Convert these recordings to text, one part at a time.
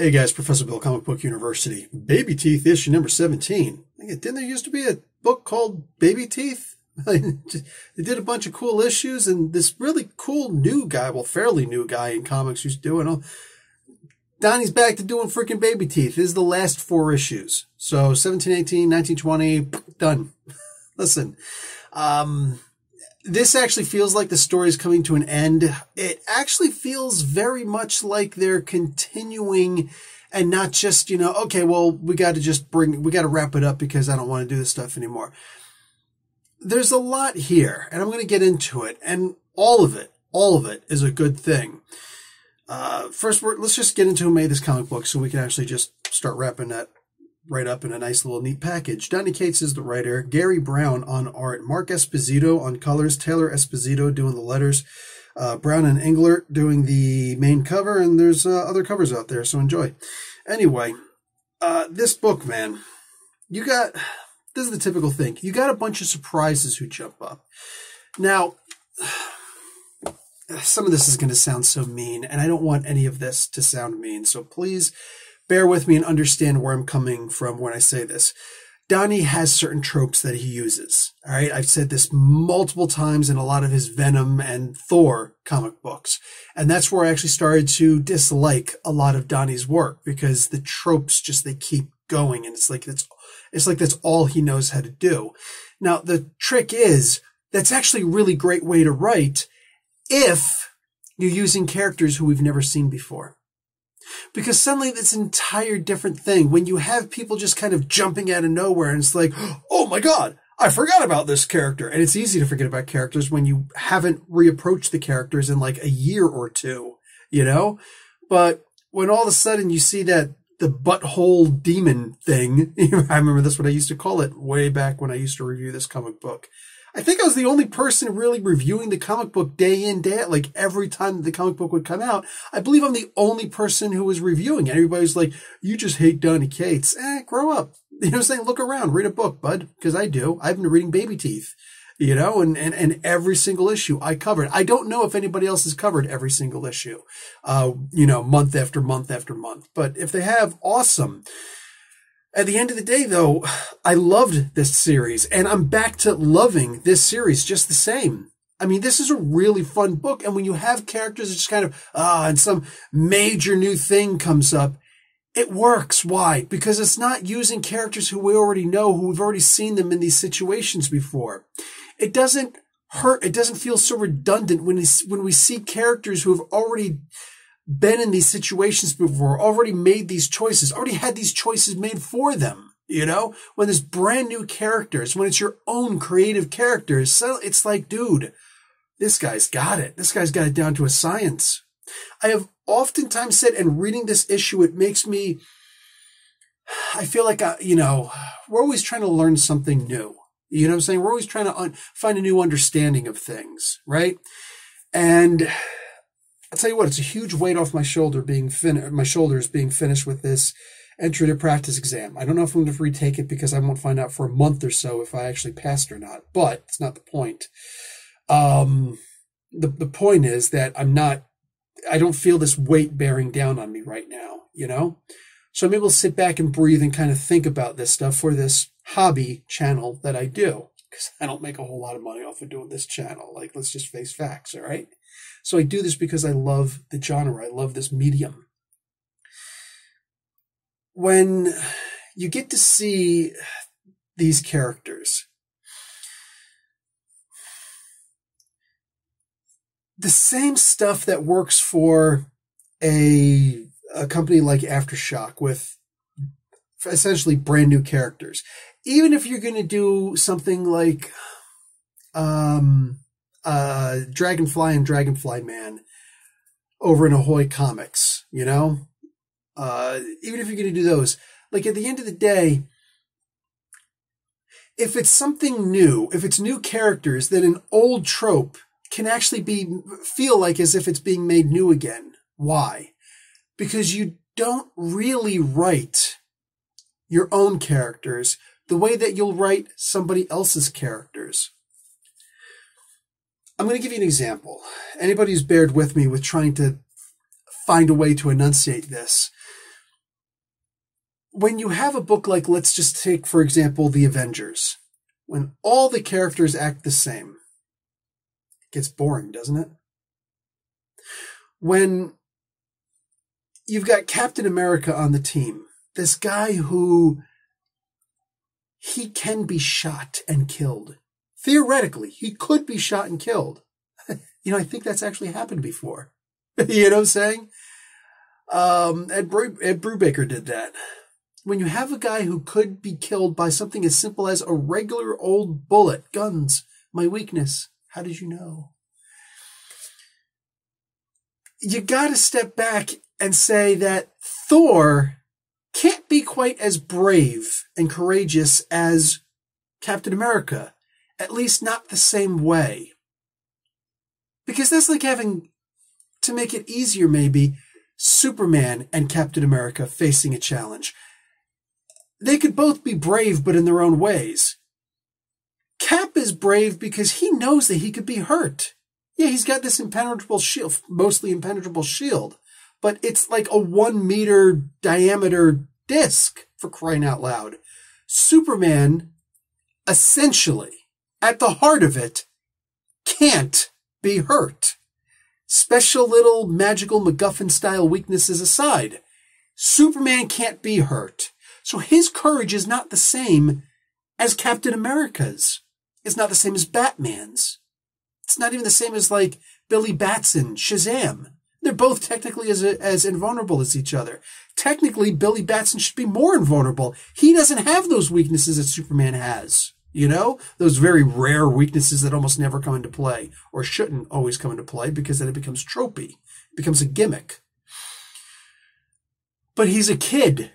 Hey guys, Professor Bill, Comic Book University. Babyteeth issue number 17. Didn't there used to be a book called Babyteeth? They did a bunch of cool issues, and this really cool new guy, well, fairly new guy in comics who's doing all. Donnie's back to doing freaking Babyteeth. This is the last 4 issues. So 17, 18, 19, 20, done. Listen, this actually feels like the story is coming to an end. It actually feels very much like they're continuing and not just, okay, well, we got to wrap it up because I don't want to do this stuff anymore. There's a lot here, and I'm going to get into it, and all of it is a good thing. First, let's just get into who made this comic book so we can actually just start wrapping that right up in a nice little neat package. Donny Cates is the writer, Gary Brown on art, Mark Esposito on colors, Taylor Esposito doing the letters, Brown and Englert doing the main cover, and there's other covers out there, so enjoy. Anyway, this book, man, this is the typical thing. You got a bunch of surprises who jump up. Now, some of this is going to sound so mean, and I don't want any of this to sound mean, so please bear with me and understand where I'm coming from when I say this. Donnie has certain tropes that he uses. All right. I've said this multiple times in a lot of his Venom and Thor comic books. And that's where I actually started to dislike a lot of Donnie's work because the tropes they keep going. And it's like that's all he knows how to do. Now, the trick is that's actually a really great way to write if you're using characters who we've never seen before. Because suddenly it's an entire different thing. When you have people just kind of jumping out of nowhere and it's like, oh my God, I forgot about this character. And it's easy to forget about characters when you haven't reapproached the characters in like a year or two, But when all of a sudden you see that the butthole demon thing, I remember that's what I used to call it way back when I used to review this comic book. I think I was the only person really reviewing the comic book day in, day out, like every time the comic book would come out. I believe I'm the only person who was reviewing it. Everybody's like, you just hate Donny Cates. Grow up. You know what I'm saying? Look around, read a book, bud, because I do. I've been reading Babyteeth, and every single issue I covered. I don't know if anybody else has covered every single issue, month after month after month. But if they have, awesome. At the end of the day, though, I loved this series, and I'm back to loving this series just the same. I mean, this is a really fun book, and when you have characters that just kind of, and some major new thing comes up, it works. Why? Because it's not using characters who we already know, who we've already seen them in these situations before. It doesn't hurt. It doesn't feel so redundant when we see characters who have already been in these situations before, already made these choices, already had these choices made for them, when there's brand new characters, when it's your own creative characters. So it's like, dude, this guy's got it. This guy's got it down to a science. I have oftentimes said, and reading this issue, it makes me, I feel like, we're always trying to learn something new. You know what I'm saying? We're always trying to find a new understanding of things, right? And I'll tell you what, it's a huge weight off my shoulders being finished with this entry to practice exam. I don't know if I'm going to retake it because I won't find out for a month or so if I actually passed or not, but it's not the point. The point is that I don't feel this weight bearing down on me right now, So I'm able to sit back and breathe and kind of think about this stuff for this hobby channel that I do, because I don't make a whole lot of money off of doing this channel. Like, let's just face facts, all right? So I do this because I love the genre. I love this medium. When you get to see these characters, the same stuff that works for a company like AfterShock with essentially brand new characters. Even if you're going to do something like Dragonfly and Dragonfly Man over in Ahoy Comics, even if you're going to do those, like at the end of the day, if it's something new, if it's new characters, then an old trope can actually feel like as if it's being made new again. Why? Because you don't really write your own characters the way that you'll write somebody else's characters. I'm going to give you an example. Anybody who's bared with me with trying to find a way to enunciate this. when you have a book like, let's just take, for example, The Avengers, when all the characters act the same, it gets boring, doesn't it? When you've got Captain America on the team, this guy who he can be shot and killed. Theoretically, he could be shot and killed. I think that's actually happened before. You know what I'm saying? Ed Brubaker did that. When you have a guy who could be killed by something as simple as a regular old bullet, guns, my weakness, how did you know? You got to step back and say that Thor can't be quite as brave and courageous as Captain America, at least not the same way. Because that's like having, to make it easier maybe, Superman and Captain America facing a challenge. They could both be brave, but in their own ways. Cap is brave because he knows that he could be hurt. Yeah, he's got this impenetrable shield, mostly impenetrable shield, but it's like a 1 meter diameter disc, for crying out loud. Superman, essentially, at the heart of it, can't be hurt. Special little magical MacGuffin-style weaknesses aside, Superman can't be hurt. So his courage is not the same as Captain America's. It's not the same as Batman's. It's not even the same as, like, Billy Batson, Shazam. They're both technically as invulnerable as each other. Technically, Billy Batson should be more invulnerable. He doesn't have those weaknesses that Superman has. You know? Those very rare weaknesses that almost never come into play, or shouldn't always come into play, because then it becomes tropey. It becomes a gimmick. But he's a kid.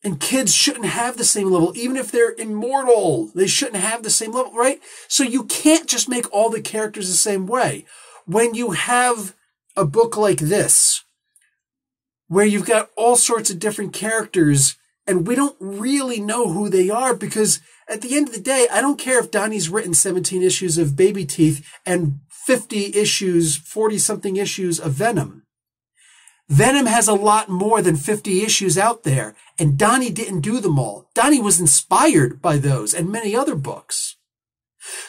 And kids shouldn't have the same level, even if they're immortal. They shouldn't have the same level, right? So you can't just make all the characters the same way. When you have a book like this, where you've got all sorts of different characters, and we don't really know who they are, because at the end of the day, I don't care if Donnie's written 17 issues of Babyteeth and 50 issues, 40-something issues of Venom. Venom has a lot more than 50 issues out there, and Donnie didn't do them all. Donnie was inspired by those and many other books.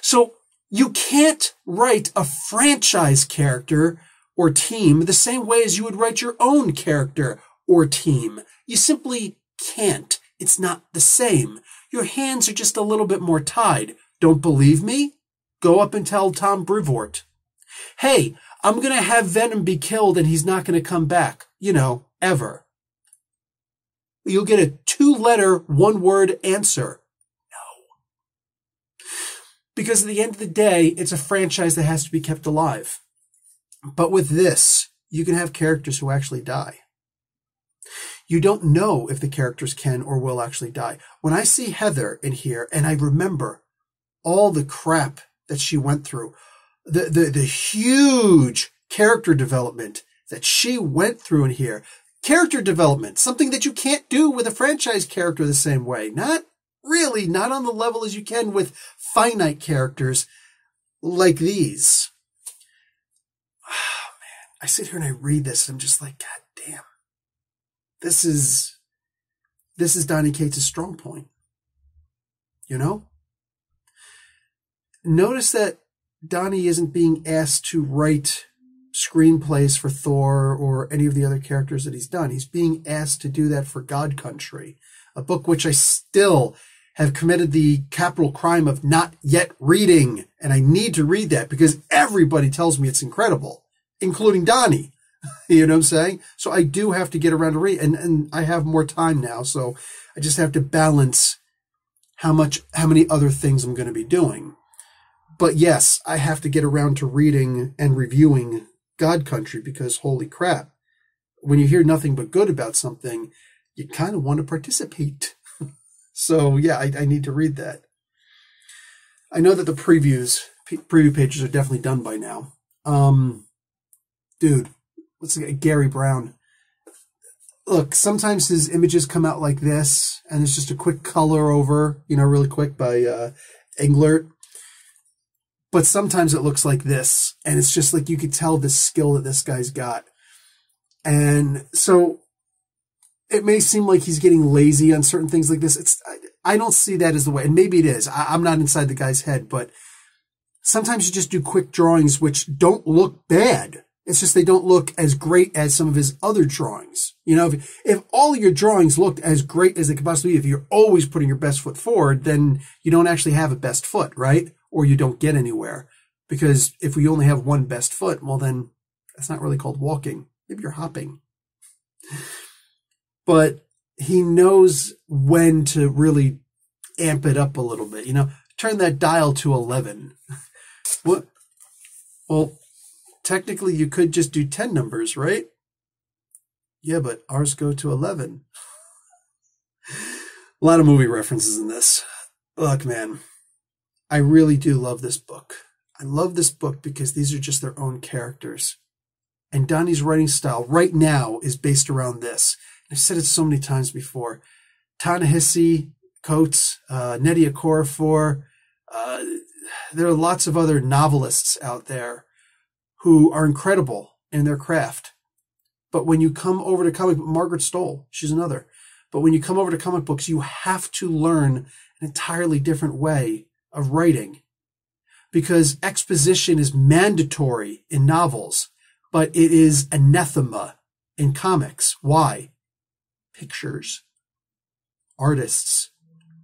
So you can't write a franchise character or team the same way as you would write your own character or team. You simply can't. It's not the same. Your hands are just a little bit more tied. Don't believe me? Go up and tell Tom Brevoort. Hey, I'm going to have Venom be killed and he's not going to come back, ever. You'll get a 2-letter, 1-word answer. No. Because at the end of the day, it's a franchise that has to be kept alive. But with this, you can have characters who actually die. You don't know if the characters can or will actually die. When I see Heather in here, and I remember all the crap that she went through, the huge character development that she went through in here. Character development, something that you can't do with a franchise character the same way. Not really, not on the level as you can with finite characters like these. Oh, man. I sit here and I read this and I'm just like, God damn. This is Donny Cates' strong point. Notice that Donnie isn't being asked to write screenplays for Thor or any of the other characters that he's done. He's being asked to do that for God Country, a book which I still have committed the capital crime of not yet reading. And I need to read that because everybody tells me it's incredible, including Donnie. You know what I'm saying? So I do have to get around to read, and I have more time now. So I just have to balance how many other things I'm going to be doing. But yes, I have to get around to reading and reviewing God Country because holy crap, when you hear nothing but good about something, you kind of want to participate. So yeah, I need to read that. I know that the preview pages are definitely done by now. Dude, what's it, Gary Brown. Look, sometimes his images come out like this, and it's just a quick color over, really quick by Englert. But sometimes it looks like this, and it's just like you could tell the skill that this guy's got. And so it may seem like he's getting lazy on certain things like this. I don't see that as the way, and maybe it is. I'm not inside the guy's head, but sometimes you just do quick drawings which don't look bad. It's just they don't look as great as some of his other drawings. You know, if all your drawings looked as great as they could possibly be, if you're always putting your best foot forward, then you don't actually have a best foot, right? Or you don't get anywhere. Because if we only have one best foot, well then that's not really called walking. Maybe you're hopping. But he knows when to really amp it up a little bit. You know, turn that dial to 11. What? Well, technically you could just do 10 numbers, right? Yeah, but ours go to 11. A lot of movie references in this. Look, man, I really do love this book. I love this book because these are just their own characters. And Donnie's writing style right now is based around this. I've said it so many times before. Ta-Nehisi Coates, Nnedi Okorafor, there are lots of other novelists out there who are incredible in their craft. But when you come over to Margaret Stoll, she's another. But when you come over to comic books, you have to learn an entirely different way of writing. Because exposition is mandatory in novels, but it is anathema in comics. Why? Pictures, artists,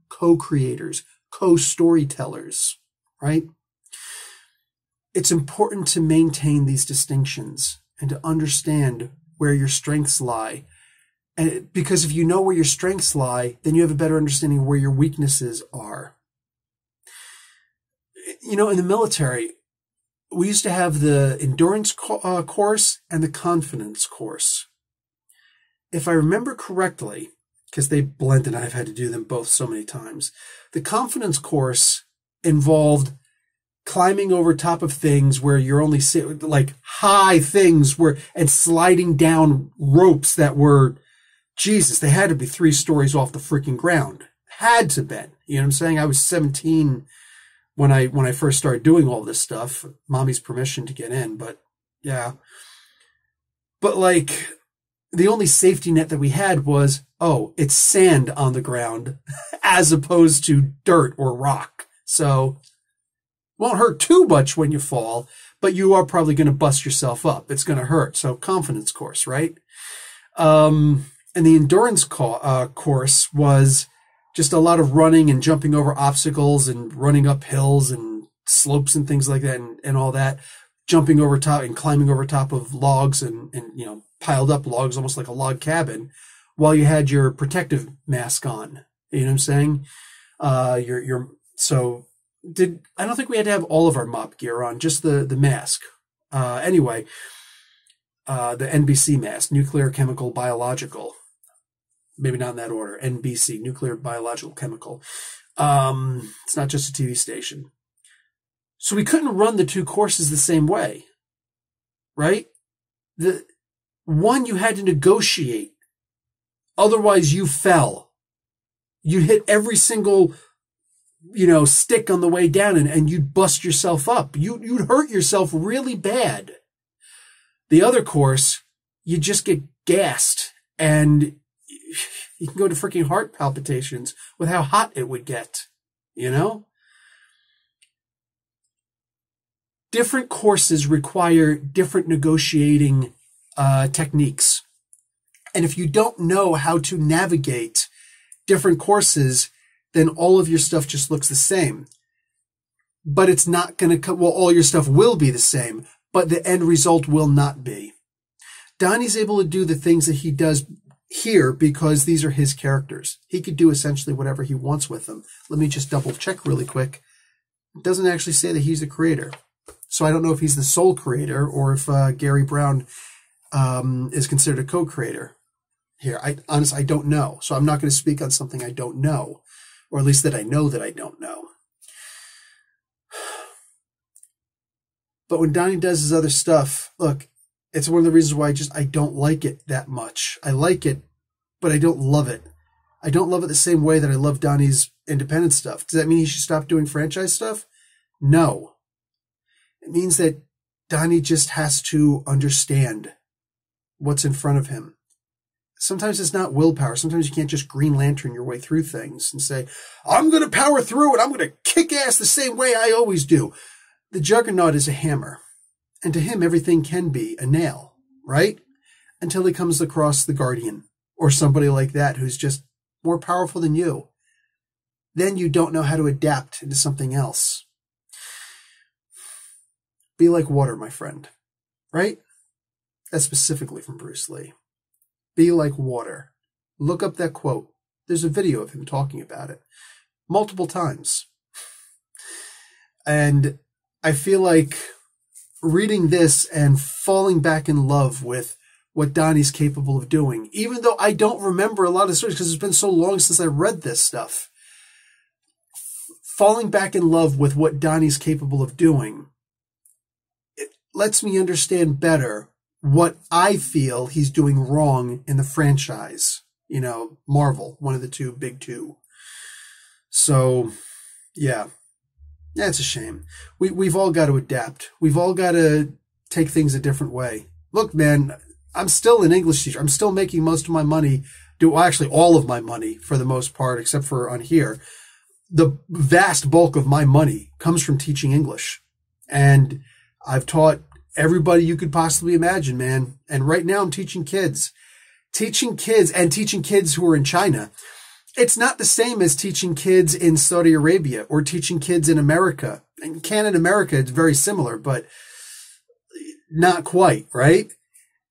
co-creators, co-storytellers, right? It's important to maintain these distinctions and to understand where your strengths lie. And because if you know where your strengths lie, then you have a better understanding of where your weaknesses are. You know, in the military, we used to have the endurance course and the confidence course. If I remember correctly, because they blend and I've had to do them both so many times, the confidence course involved climbing over top of things where you're only like high things and sliding down ropes that were, Jesus, they had to be 3 stories off the freaking ground. Had to be. You know what I'm saying? I was 17 when I first started doing all this stuff. Mommy's permission to get in, but yeah. But like, the only safety net that we had was, oh, it's sand on the ground as opposed to dirt or rock. So won't hurt too much when you fall, but you are probably going to bust yourself up. It's going to hurt. So confidence course, right? And the endurance course was just a lot of running and jumping over obstacles and running up hills and slopes and things like that and all that, jumping over top and climbing over top of logs and you know, piled up logs, almost like a log cabin, while you had your protective mask on. You know what I'm saying? I don't think we had to have all of our MOPP gear on, just the mask. Anyway, the NBC mask, nuclear, chemical, biological. Maybe not in that order. NBC, nuclear, biological, chemical. It's not just a TV station. So we couldn't run the 2 courses the same way, right? The one you had to negotiate. Otherwise you fell. You'd hit every single, you know, stick on the way down and you'd bust yourself up. You'd hurt yourself really bad. The other course, you just get gassed and you can go to freaking heart palpitations with how hot it would get, you know? Different courses require different negotiating techniques. And if you don't know how to navigate different courses, then all of your stuff just looks the same. But it's not going to, well, all your stuff will be the same, but the end result will not be. Donnie's able to do the things that he does here because these are his characters. He could do essentially whatever he wants with them. Let me just double check really quick. It doesn't actually say that he's the creator. So I don't know if he's the sole creator or if Gary Brown is considered a co-creator here. Honestly, I don't know. So I'm not going to speak on something I don't know, or at least that I know that I don't know. But when Donnie does his other stuff, look, it's one of the reasons why I don't like it that much. I like it, but I don't love it. I don't love it the same way that I love Donnie's independent stuff. Does that mean he should stop doing franchise stuff? No. It means that Donnie just has to understand what's in front of him. Sometimes it's not willpower. Sometimes you can't just Green Lantern your way through things and say, I'm going to power through it. I'm going to kick ass the same way I always do. The Juggernaut is a hammer. And to him, everything can be a nail, right? Until he comes across the Guardian or somebody like that who's just more powerful than you. Then you don't know how to adapt into something else. Be like water, my friend, right? That's specifically from Bruce Lee. Be like water. Look up that quote. There's a video of him talking about it multiple times. And I feel like reading this and falling back in love with what Donnie's capable of doing, even though I don't remember a lot of stories because it's been so long since I read this stuff. Falling back in love with what Donnie's capable of doing, it lets me understand better what I feel he's doing wrong in the franchise. You know, Marvel, one of the two, big two. So, yeah. Yeah, it's a shame. We've all got to adapt. We've all got to take things a different way. Look, man, I'm still an English teacher. I'm still making most of my money, actually all of my money for the most part, except for on here. The vast bulk of my money comes from teaching English. And I've taught everybody you could possibly imagine, man. And right now I'm teaching kids. Teaching kids who are in China. It's not the same as teaching kids in Saudi Arabia or teaching kids in America. In Canada, America, it's very similar, but not quite, right?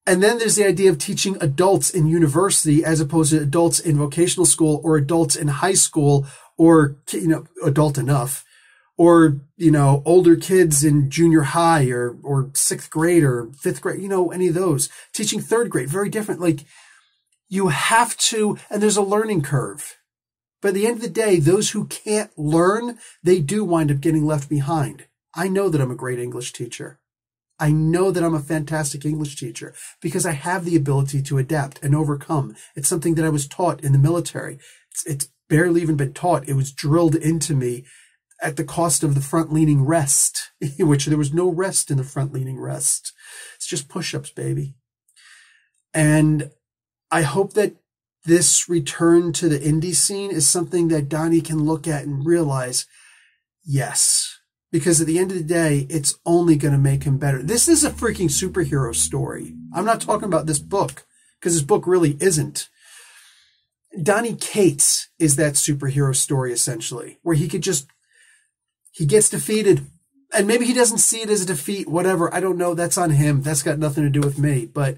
And then there's the idea of teaching adults in university as opposed to adults in vocational school or adults in high school or, you know, adult enough. Or, you know, older kids in junior high or sixth grade or fifth grade, you know, any of those. Teaching third grade, very different. Like, you have to, and there's a learning curve. But at the end of the day, those who can't learn, they do wind up getting left behind. I know that I'm a great English teacher. I know that I'm a fantastic English teacher because I have the ability to adapt and overcome. It's something that I was taught in the military. It's barely even been taught. It was drilled into me at the cost of the front-leaning rest, which there was no rest in the front-leaning rest. It's just push-ups, baby. And I hope that this return to the indie scene is something that Donnie can look at and realize, yes, because at the end of the day, it's only going to make him better. This is a freaking superhero story. I'm not talking about this book because this book really isn't. Donnie Cates is that superhero story, essentially, where he gets defeated. And maybe he doesn't see it as a defeat, whatever. I don't know. That's on him. That's got nothing to do with me. But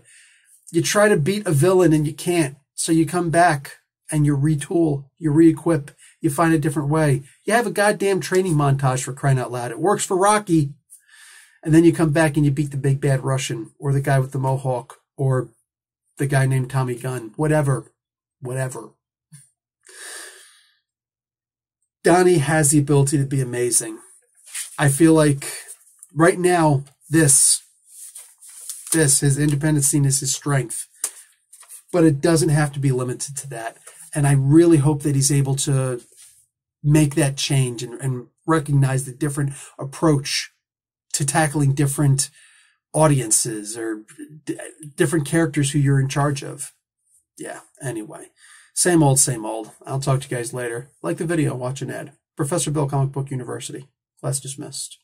you try to beat a villain and you can't. So you come back and you retool, you re-equip, you find a different way. You have a goddamn training montage, for crying out loud. It works for Rocky. And then you come back and you beat the big bad Russian or the guy with the mohawk or the guy named Tommy Gunn. Whatever. Donnie has the ability to be amazing. I feel like right now, his independent scene is his strength. But it doesn't have to be limited to that. And I really hope that he's able to make that change and recognize the different approach to tackling different audiences or different characters who you're in charge of. Yeah, anyway. Same old, same old. I'll talk to you guys later. Like the video, watch an ad. Professor Bill, Comic Book University. Class dismissed.